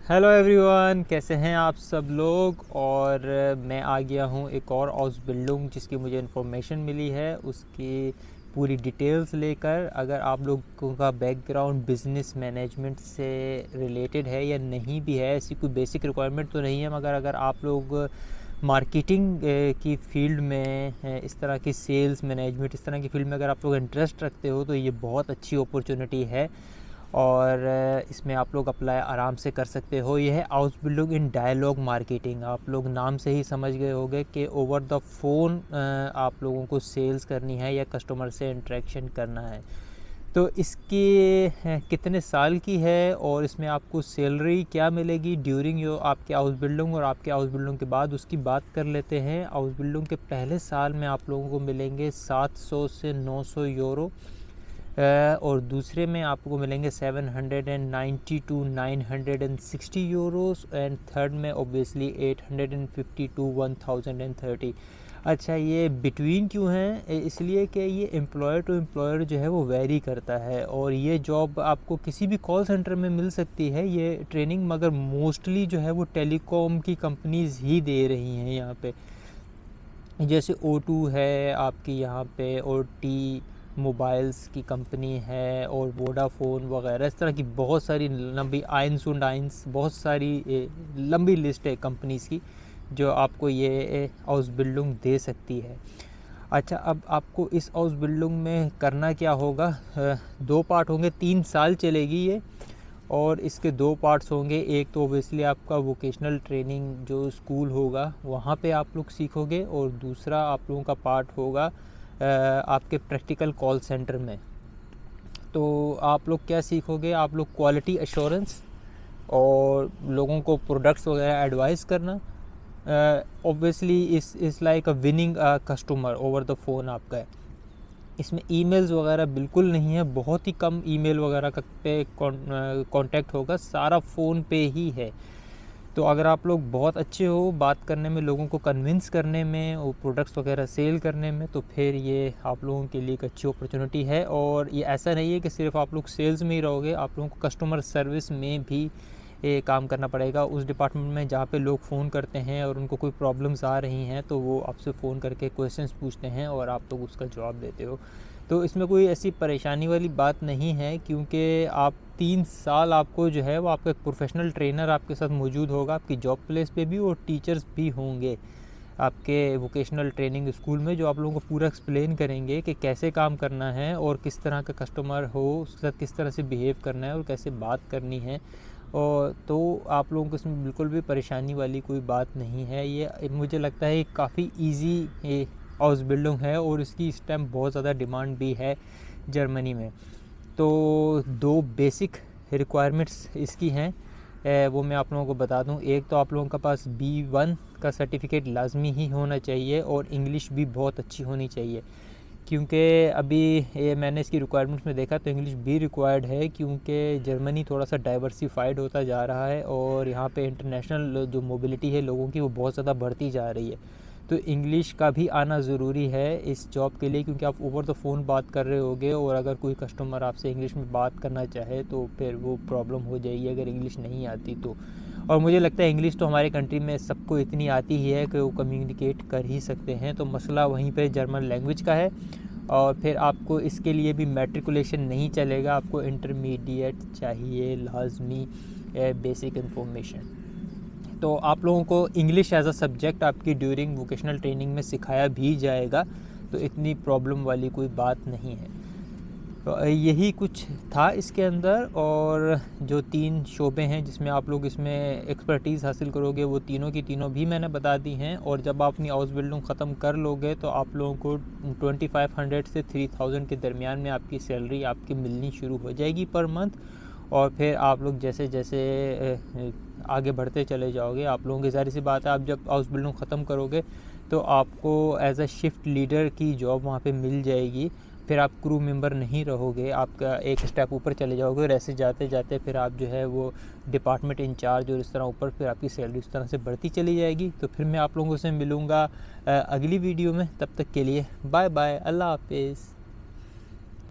Hello everyone, कैसे हैं आप सब लोग। और मैं आ गया हूँ एक और बिल्डिंग जिसकी मुझे इन्फॉर्मेशन मिली है, उसकी पूरी डिटेल्स लेकर। अगर आप लोगों का बैकग्राउंड बिज़नेस मैनेजमेंट से रिलेटेड है या नहीं भी है, ऐसी कोई बेसिक रिक्वायरमेंट तो नहीं है, मगर अगर आप लोग मार्केटिंग की फ़ील्ड में इस तरह की सेल्स मैनेजमेंट, इस तरह की फ़ील्ड में अगर आप लोग इंटरेस्ट रखते हो तो ये बहुत अच्छी अपॉर्चुनिटी है। और इसमें आप लोग अप्लाई आराम से कर सकते हो। यह है house building in dialogue marketing. आप लोग नाम से ही समझ गए होंगे कि ओवर द फ़ोन आप लोगों को सेल्स करनी है या कस्टमर से इंटरेक्शन करना है। तो इसकी कितने साल की है और इसमें आपको सैलरी क्या मिलेगी ड्यूरिंग यो आपके हाउस बिल्डिंग और आपके हाउस बिल्डिंग के बाद, उसकी बात कर लेते हैं। हाउस बिल्डिंग के पहले साल में आप लोगों को मिलेंगे 700 से 900 यूरो, और दूसरे में आपको मिलेंगे 790 टू 960 यूरोस, एंड थर्ड में ऑब्वियसली 850 टू 1030। अच्छा, ये बिटवीन क्यों है? इसलिए कि ये एम्प्लॉयर टू एम्प्लॉयर जो है वो वेरी करता है, और ये जॉब आपको किसी भी कॉल सेंटर में मिल सकती है ये ट्रेनिंग, मगर मोस्टली जो है वो टेलीकॉम की कंपनीज़ ही दे रही हैं यहाँ पे। जैसे O2 है आपकी यहाँ पे, और टी मोबाइल्स की कंपनी है, और वोडाफोन वगैरह, इस तरह की बहुत सारी लंबी, आइंस und आइंस, बहुत सारी लंबी लिस्ट है कंपनीज़ की जो आपको ये हाउस बिल्डिंग दे सकती है। अच्छा, अब आपको इस हाउस बिल्डिंग में करना क्या होगा? दो पार्ट होंगे, 3 साल चलेगी ये, और इसके दो पार्ट्स होंगे। एक तो ओबियसली आपका वोकेशनल ट्रेनिंग जो स्कूल होगा वहाँ पे आप लोग सीखोगे, और दूसरा आप लोगों का पार्ट होगा आपके प्रैक्टिकल कॉल सेंटर में। तो आप लोग क्या सीखोगे? आप लोग क्वालिटी एश्योरेंस और लोगों को प्रोडक्ट्स वगैरह एडवाइस करना। ऑब्वियसली इस like a winning customer over the phone आपका है। इसमें ईमेल्स वगैरह बिल्कुल नहीं है, बहुत ही कम ईमेल वगैरह का पे कांटेक्ट होगा, सारा फ़ोन पे ही है। तो अगर आप लोग बहुत अच्छे हो बात करने में, लोगों को कन्विंस करने में और प्रोडक्ट्स वगैरह सेल करने में, तो फिर ये आप लोगों के लिए एक अच्छी अपॉर्चुनिटी है। और ये ऐसा नहीं है कि सिर्फ आप लोग सेल्स में ही रहोगे, आप लोगों को कस्टमर सर्विस में भी ये काम करना पड़ेगा। उस डिपार्टमेंट में जहाँ पे लोग फ़ोन करते हैं और उनको कोई प्रॉब्लम्स आ रही हैं, तो वो आपसे फ़ोन करके क्वेश्चंस पूछते हैं और आप लोग उसका जवाब देते हो। तो इसमें कोई ऐसी परेशानी वाली बात नहीं है, क्योंकि आप 3 साल आपको जो है वो आपका एक प्रोफेशनल ट्रेनर आपके साथ मौजूद होगा आपकी जॉब प्लेस पे भी, और टीचर्स भी होंगे आपके वोकेशनल ट्रेनिंग स्कूल में, जो आप लोगों को पूरा एक्सप्लेन करेंगे कि कैसे काम करना है और किस तरह का कस्टमर हो उसके साथ किस तरह से बिहेव करना है और कैसे बात करनी है। और तो आप लोगों को इसमें बिल्कुल भी परेशानी वाली कोई बात नहीं है। ये मुझे लगता है काफ़ी ईजी हाउस बिल्डिंग है, और इसकी इस टाइम बहुत ज़्यादा डिमांड भी है जर्मनी में। तो दो बेसिक रिक्वायरमेंट्स इसकी हैं, वो मैं आप लोगों को बता दूं। एक तो आप लोगों के पास B1 का सर्टिफिकेट लाजमी ही होना चाहिए, और इंग्लिश भी बहुत अच्छी होनी चाहिए, क्योंकि अभी ये मैंने इसकी रिक्वायरमेंट्स में देखा तो इंग्लिश भी रिक्वायर्ड है, क्योंकि जर्मनी थोड़ा सा डाइवर्सिफाइड होता जा रहा है, और यहाँ पे इंटरनेशनल जो मोबिलिटी है लोगों की वो बहुत ज़्यादा बढ़ती जा रही है। तो इंग्लिश का भी आना ज़रूरी है इस जॉब के लिए, क्योंकि आप ओवर द फ़ोन बात कर रहे होगे, और अगर कोई कस्टमर आपसे इंग्लिश में बात करना चाहे तो फिर वो प्रॉब्लम हो जाएगी अगर इंग्लिश नहीं आती तो। और मुझे लगता है इंग्लिश तो हमारे कंट्री में सबको इतनी आती ही है कि वो कम्युनिकेट कर ही सकते हैं, तो मसला वहीं पे जर्मन लैंग्वेज का है। और फिर आपको इसके लिए भी मैट्रिकुलेशन नहीं चलेगा, आपको इंटरमीडिएट चाहिए लाजमी, बेसिक इन्फॉर्मेशन। तो आप लोगों को इंग्लिश एज अ सब्जेक्ट आपकी ड्यूरिंग वोकेशनल ट्रेनिंग में सिखाया भी जाएगा, तो इतनी प्रॉब्लम वाली कोई बात नहीं है। तो यही कुछ था इसके अंदर। और जो 3 शोबे हैं जिसमें आप लोग इसमें एक्सपर्टीज़ हासिल करोगे, वो तीनों की तीनों भी मैंने बता दी हैं। और जब आप अपनी हाउस बिल्डिंग ख़त्म कर लोगे तो आप लोगों को 2500 से 3000 के दरमियान में आपकी सैलरी आपकी मिलनी शुरू हो जाएगी पर मंथ। और फिर आप लोग जैसे जैसे आगे बढ़ते चले जाओगे, आप लोगों की ज़ाहिर सी बात है, आप जब हाउस बिल्डिंग ख़त्म करोगे तो आपको एज अ शिफ्ट लीडर की जॉब वहाँ पे मिल जाएगी। फिर आप क्रू मेंबर नहीं रहोगे, आपका एक स्टेप ऊपर चले जाओगे, और ऐसे जाते जाते फिर आप जो है वो डिपार्टमेंट इंचार्ज, और इस तरह ऊपर फिर आपकी सैलरी उस तरह से बढ़ती चली जाएगी। तो फिर मैं आप लोगों से मिलूँगा अगली वीडियो में। तब तक के लिए बाय बाय, अल्लाह हाफिज़।